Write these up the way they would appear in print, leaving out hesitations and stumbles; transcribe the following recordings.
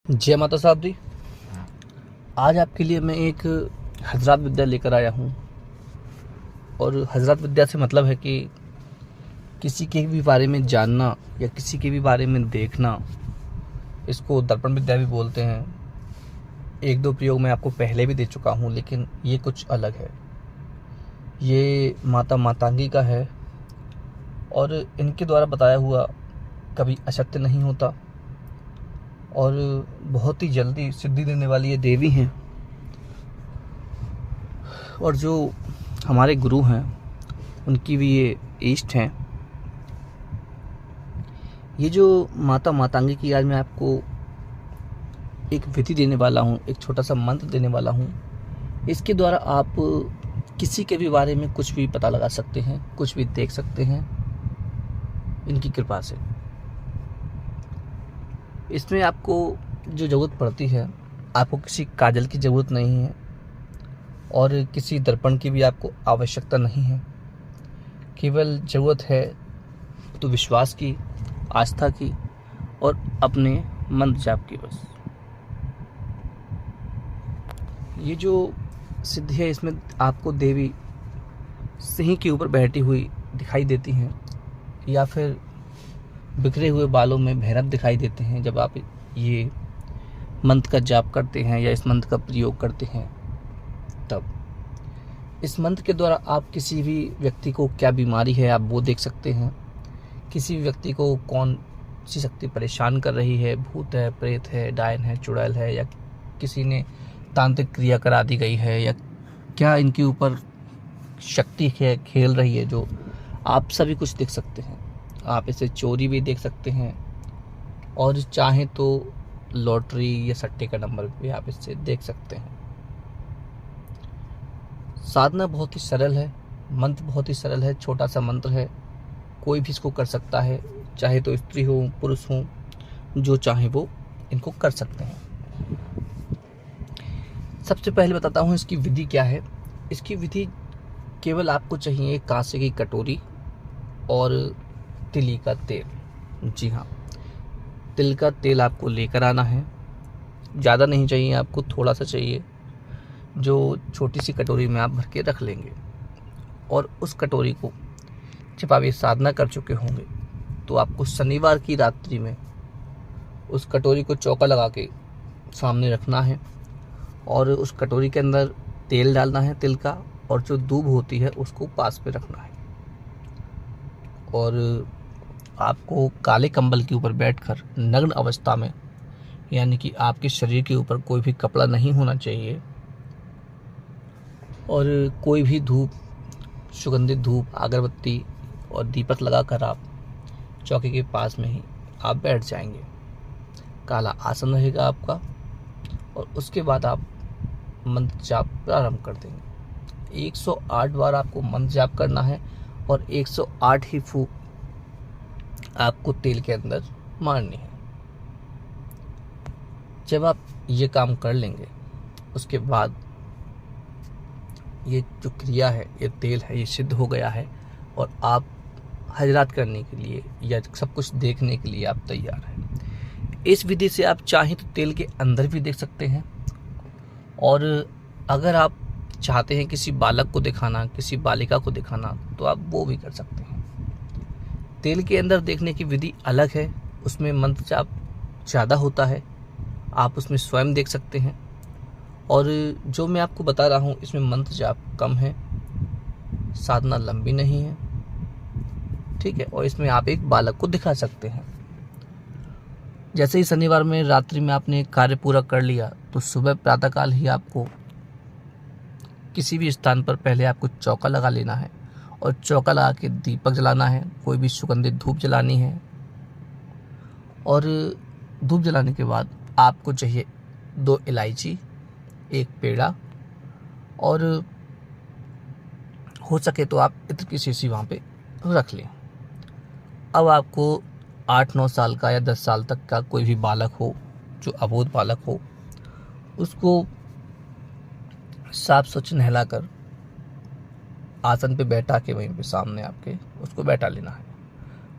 जय माता साहब जी। आज आपके लिए मैं एक हजरत विद्या लेकर आया हूँ। और हजरत विद्या से मतलब है कि किसी के भी बारे में जानना या किसी के भी बारे में देखना, इसको दर्पण विद्या भी बोलते हैं। एक दो प्रयोग मैं आपको पहले भी दे चुका हूँ, लेकिन ये कुछ अलग है। ये माता मातांगी का है और इनके द्वारा बताया हुआ कभी असत्य नहीं होता और बहुत ही जल्दी सिद्धि देने वाली ये देवी हैं। और जो हमारे गुरु हैं उनकी भी ये इष्ट हैं। ये जो माता मातांगी की आज मैं आपको एक विधि देने वाला हूँ, एक छोटा सा मंत्र देने वाला हूँ। इसके द्वारा आप किसी के भी बारे में कुछ भी पता लगा सकते हैं, कुछ भी देख सकते हैं इनकी कृपा से। इसमें आपको जो ज़रूरत पड़ती है, आपको किसी काजल की ज़रूरत नहीं है और किसी दर्पण की भी आपको आवश्यकता नहीं है। केवल ज़रूरत है तो विश्वास की, आस्था की और अपने मंत्र जाप की बस। ये जो सिद्धि है, इसमें आपको देवी सिंह के ऊपर बैठी हुई दिखाई देती हैं या फिर बिखरे हुए बालों में भैरव दिखाई देते हैं जब आप ये मंत्र का जाप करते हैं या इस मंत्र का प्रयोग करते हैं। तब इस मंत्र के द्वारा आप किसी भी व्यक्ति को क्या बीमारी है आप वो देख सकते हैं। किसी भी व्यक्ति को कौन सी शक्ति परेशान कर रही है, भूत है, प्रेत है, डायन है, चुड़ैल है, या किसी ने तांत्रिक क्रिया करा दी गई है, या क्या इनके ऊपर शक्ति है खेल रही है, जो आप सभी कुछ देख सकते हैं। आप इसे चोरी भी देख सकते हैं और चाहें तो लॉटरी या सट्टे का नंबर भी आप इससे देख सकते हैं। साधना बहुत ही सरल है, मंत्र बहुत ही सरल है, छोटा सा मंत्र है, कोई भी इसको कर सकता है, चाहे तो स्त्री हो पुरुष हो, जो चाहे वो इनको कर सकते हैं। सबसे पहले बताता हूँ इसकी विधि क्या है। इसकी विधि केवल आपको चाहिए कांसे की कटोरी और तिली का तेल। जी हाँ, तिल का तेल आपको लेकर आना है। ज़्यादा नहीं चाहिए आपको, थोड़ा सा चाहिए, जो छोटी सी कटोरी में आप भर के रख लेंगे। और उस कटोरी को जब आप ये साधना कर चुके होंगे तो आपको शनिवार की रात्रि में उस कटोरी को चौका लगा के सामने रखना है और उस कटोरी के अंदर तेल डालना है तिल का, और जो दूब होती है उसको पास पे रखना है। और आपको काले कंबल के ऊपर बैठकर नग्न अवस्था में, यानी कि आपके शरीर के ऊपर कोई भी कपड़ा नहीं होना चाहिए, और कोई भी धूप, सुगंधित धूप, अगरबत्ती और दीपक लगाकर आप चौकी के पास में ही आप बैठ जाएंगे। काला आसन रहेगा आपका और उसके बाद आप मंत्र जाप प्रारंभ कर देंगे। 108 बार आपको मंत्र जाप करना है और 108 ही फूंक आपको तेल के अंदर मारनी है। जब आप ये काम कर लेंगे उसके बाद ये जो क्रिया है, ये तेल है, ये सिद्ध हो गया है और आप हजरात करने के लिए या सब कुछ देखने के लिए आप तैयार हैं। इस विधि से आप चाहें तो तेल के अंदर भी देख सकते हैं, और अगर आप चाहते हैं किसी बालक को दिखाना, किसी बालिका को दिखाना, तो आप वो भी कर सकते हैं। तेल के अंदर देखने की विधि अलग है, उसमें मंत्र जाप ज़्यादा होता है, आप उसमें स्वयं देख सकते हैं। और जो मैं आपको बता रहा हूँ इसमें मंत्र जाप कम है, साधना लंबी नहीं है, ठीक है। और इसमें आप एक बालक को दिखा सकते हैं। जैसे ही शनिवार में रात्रि में आपने कार्य पूरा कर लिया तो सुबह प्रातःकाल ही आपको किसी भी स्थान पर पहले आपको चौका लगा लेना है और चौका लगा के दीपक जलाना है, कोई भी सुगंधित धूप जलानी है। और धूप जलाने के बाद आपको चाहिए 2 इलायची, 1 पेड़ा, और हो सके तो आप इत्र की शीशी वहाँ पे रख लें। अब आपको 8-9 साल का या 10 साल तक का कोई भी बालक हो, जो अबोध बालक हो, उसको साफ स्वच्छ नहलाकर आसन पे बैठा के वहीं पे सामने आपके उसको बैठा लेना है।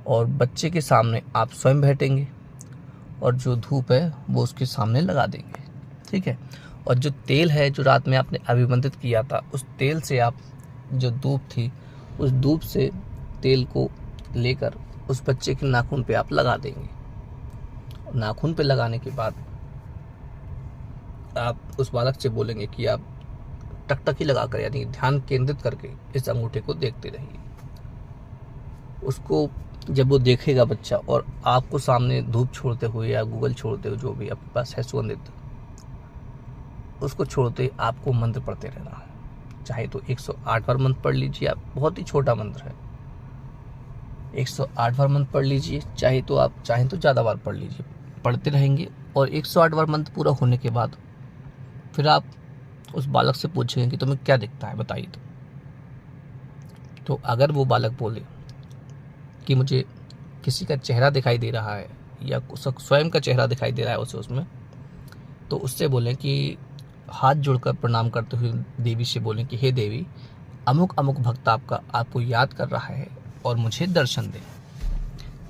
और बच्चे के सामने आप स्वयं बैठेंगे और जो धूप है वो उसके सामने लगा देंगे, ठीक है। और जो तेल है जो रात में आपने अभिमंत्रित किया था, उस तेल से आप जो धूप थी उस धूप से तेल को लेकर उस बच्चे के नाखून पे आप लगा देंगे। नाखून पे लगाने के बाद आप उस बालक से बोलेंगे कि आप टकटकी लगाकर यानी ध्यान केंद्रित करके इस अंगूठे को देखते रहिए। उसको जब वो देखेगा बच्चा और आपको सामने धूप छोड़ते हुए या गूगल छोड़ते हुए, जो भी आपके पास है सुगंधित, उसको छोड़ते आपको मंत्र पढ़ते रहना है। चाहे तो 108 बार मंत्र पढ़ लीजिए आप, बहुत ही छोटा मंत्र है, 108 बार मंत्र पढ़ लीजिए। चाहे तो आप चाहें तो ज़्यादा बार पढ़ लीजिए, पढ़ते रहेंगे। और 108 बार मंत्र पूरा होने के बाद फिर आप उस बालक से पूछेंगे कि तुम्हें क्या दिखता है, बताइए। तो अगर वो बालक बोले कि मुझे किसी का चेहरा दिखाई दे रहा है या स्वयं का चेहरा दिखाई दे रहा है उसे उसमें, तो उससे बोलें कि हाथ जोड़कर प्रणाम करते हुए देवी से बोलें कि हे देवी, अमुक अमुक भक्त आपका आपको याद कर रहा है और मुझे दर्शन दें।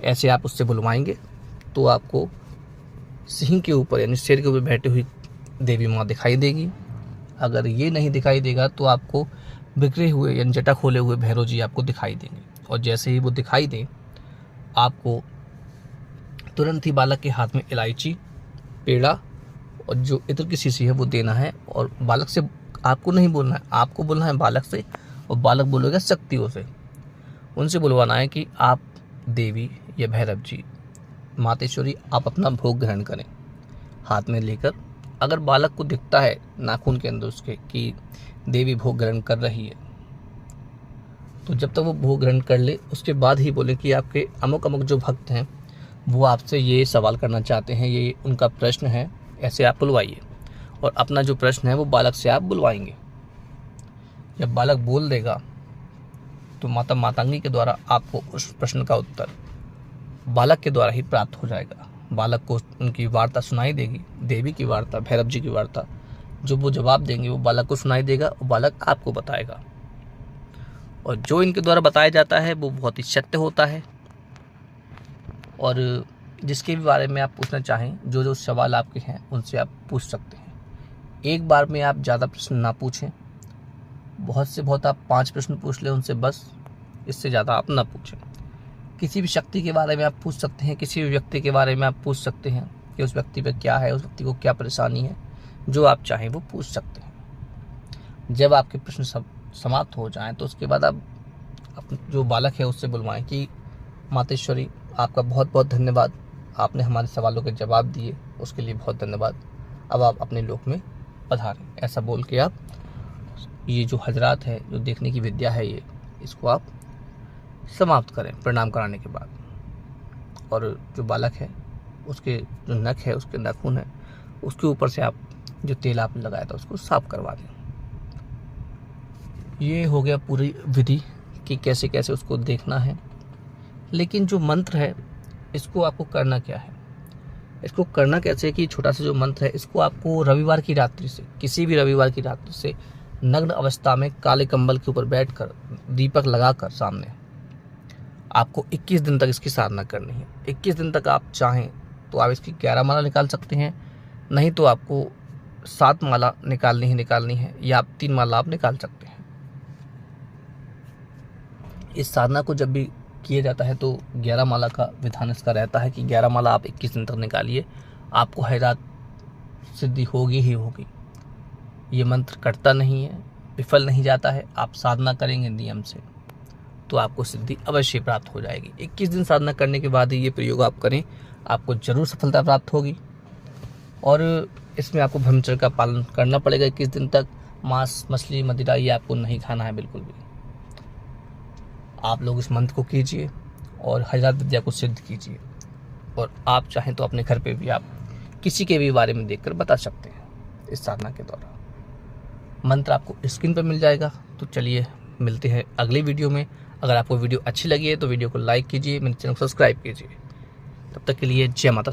ऐसे आप उससे बुलवाएंगे तो आपको सिंह के ऊपर यानी शेर के ऊपर बैठे हुई देवी माँ दिखाई देगी। अगर ये नहीं दिखाई देगा तो आपको बिखरे हुए यानी जटा खोले हुए भैरव जी आपको दिखाई देंगे। और जैसे ही वो दिखाई दें, आपको तुरंत ही बालक के हाथ में इलायची, पेड़ा और जो इत्र की शीशी है वो देना है। और बालक से आपको नहीं बोलना है, आपको बोलना है बालक से, और बालक बोलेगा शक्तियों से। उनसे बुलवाना है कि आप देवी या भैरव जी, मातेश्वरी, आप अपना भोग ग्रहण करें हाथ में लेकर। अगर बालक को दिखता है नाखून के अंदर उसके कि देवी भोग ग्रहण कर रही है, तो जब तक वो भोग ग्रहण कर ले उसके बाद ही बोले कि आपके अमुक अमुक जो भक्त हैं वो आपसे ये सवाल करना चाहते हैं, ये उनका प्रश्न है। ऐसे आप बुलवाइए और अपना जो प्रश्न है वो बालक से आप बुलवाएंगे। जब बालक बोल देगा तो माता मातंगी के द्वारा आपको उस प्रश्न का उत्तर बालक के द्वारा ही प्राप्त हो जाएगा। बालक को उनकी वार्ता सुनाई देगी, देवी की वार्ता, भैरव जी की वार्ता। जो वो जवाब देंगे वो बालक को सुनाई देगा और बालक आपको बताएगा। और जो इनके द्वारा बताया जाता है वो बहुत ही सत्य होता है। और जिसके भी बारे में आप पूछना चाहें, जो जो सवाल आपके हैं उनसे आप पूछ सकते हैं। एक बार में आप ज़्यादा प्रश्न ना पूछें, बहुत से बहुत आप 5 प्रश्न पूछ लें उनसे, बस, इससे ज़्यादा आप ना पूछें। किसी भी शक्ति के बारे में आप पूछ सकते हैं, किसी भी व्यक्ति के बारे में आप पूछ सकते हैं कि उस व्यक्ति पे क्या है, उस व्यक्ति को क्या परेशानी है, जो आप चाहें वो पूछ सकते हैं। जब आपके प्रश्न सब समाप्त हो जाएं तो उसके बाद आप जो बालक है उससे बुलवाएं कि मातेश्वरी, आपका बहुत बहुत धन्यवाद, आपने हमारे सवालों के जवाब दिए, उसके लिए बहुत धन्यवाद। अब आप अपने लोक में पधारें। ऐसा बोल के आप ये जो हजरात है, जो देखने की विद्या है, ये इसको आप समाप्त करें प्रणाम कराने के बाद। और जो बालक है उसके जो नख है, उसके नाखून है, उसके ऊपर से आप जो तेल आपने लगाया था उसको साफ करवा दें। ये हो गया पूरी विधि कि कैसे कैसे उसको देखना है। लेकिन जो मंत्र है इसको आपको करना क्या है, इसको करना कैसे कि छोटा सा जो मंत्र है इसको आपको रविवार की रात्रि से, किसी भी रविवार की रात्रि से नग्न अवस्था में काले कंबल के ऊपर बैठकर दीपक लगाकर सामने आपको 21 दिन तक इसकी साधना करनी है। 21 दिन तक आप चाहें तो आप इसकी 11 माला निकाल सकते हैं, नहीं तो आपको 7 माला निकालनी है या आप 3 माला आप निकाल सकते हैं। इस साधना को जब भी किया जाता है तो 11 माला का विधान इसका रहता है कि 11 माला आप 21 दिन तक निकालिए, आपको हैरात सिद्धि होगी ही होगी। ये मंत्र कटता नहीं है, विफल नहीं जाता है। आप साधना करेंगे नियम से तो आपको सिद्धि अवश्य प्राप्त हो जाएगी। 21 दिन साधना करने के बाद ही ये प्रयोग आप करें, आपको जरूर सफलता प्राप्त होगी। और इसमें आपको ब्रह्मचर्य का पालन करना पड़ेगा। 21 दिन तक मांस, मछली, मदिरा ये आपको नहीं खाना है बिल्कुल भी। आप लोग इस मंत्र को कीजिए और हजरात विद्या को सिद्ध कीजिए। और आप चाहें तो अपने घर पे भी आप किसी के भी बारे में देखकर बता सकते हैं इस साधना के दौरान। मंत्र आपको स्क्रीन पर मिल जाएगा। तो चलिए मिलते हैं अगली वीडियो में। अगर आपको वीडियो अच्छी लगी है तो वीडियो को लाइक कीजिए, मेरे चैनल को सब्सक्राइब कीजिए। तब तक के लिए जय माता।